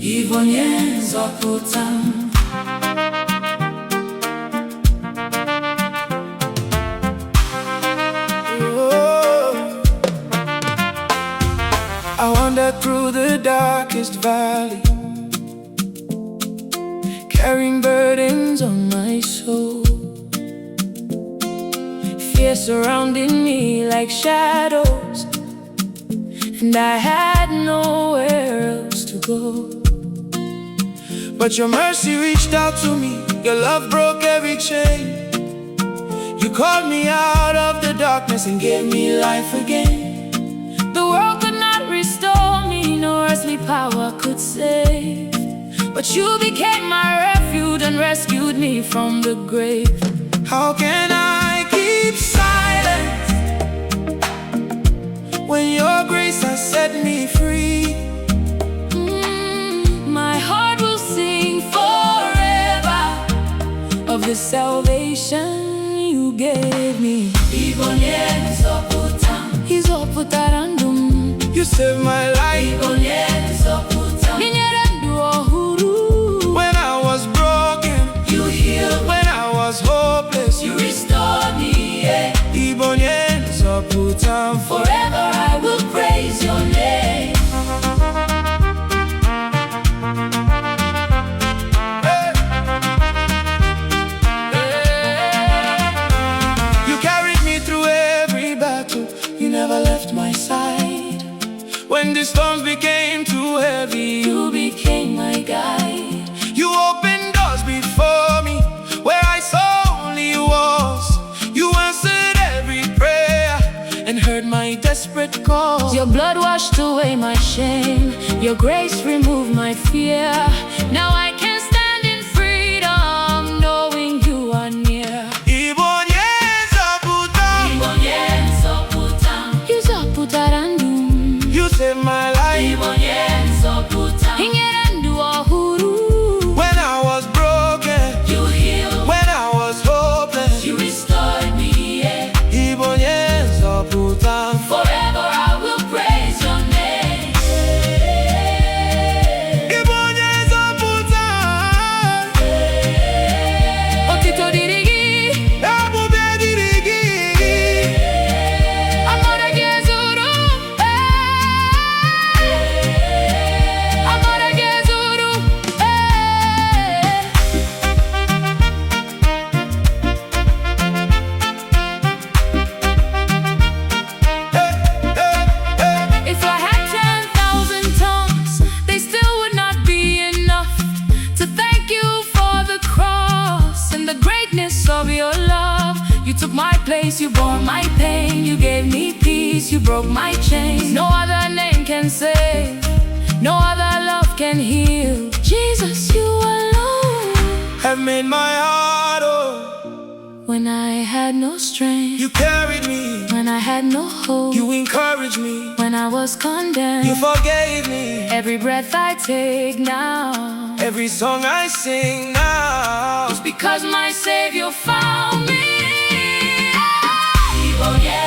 Bụ Onye Nzọpụta M. I wandered through the darkest valley, carrying burdens on my soul. Fear surrounded me like shadows, and I had nowhere else to go. But your mercy reached out to me, your love broke every chain. You called me out of the darkness and gave me life again. The world could not restore me, no earthly power could save, but you became my refuge and rescued me from the grave. How can I keep silent when your grace has set me free? My heart will sing forever of the salvation you gave me. Bụ Onye Nzọpụta M. You saved my life. Bụ Onye Nzọpụta M. When I was broken, You healed me. when I was hopeless, You restored me, yeah. Bụ Onye Nzọpụta M. Forever I will praise your name. Hey. You carried me through every battle, you never left my side. When the storms became too heavy, You became my guide. you opened doors before me where I saw only walls. You answered every prayer and heard my desperate call. Your blood washed away my shame. Your grace removed my fear. Now I can stand in freedom, knowing you are near. Bụ Onye Nzọpụta M. Bụ Onye Nzọpụta M. You saved my life. Bụ Onye Nzọpụta M. When I was broken, You healed. when I was hopeless, You restored me, yeah. Bụ Onye Nzọpụta M. Forever I will praise your name. Bụ Onye Nzọpụta M. Otito dịrị gị. Ebube dịrị gị. Amara gị ezuru. Amara gị ezuru. If I had 10,000 tongues, they still would not be enough to thank you for the cross and the greatness of your love. You took my place, you bore my pain, you gave me peace, you broke my chains. No other name can save, no other love can heal. Jesus, you alone. Have made my heart whole. When I had no strength, You carried me. when I had no hope, You encouraged me. when I was condemned. You forgave me. Every breath I take now, Every song I sing now. because my Savior found me. Bụ Onye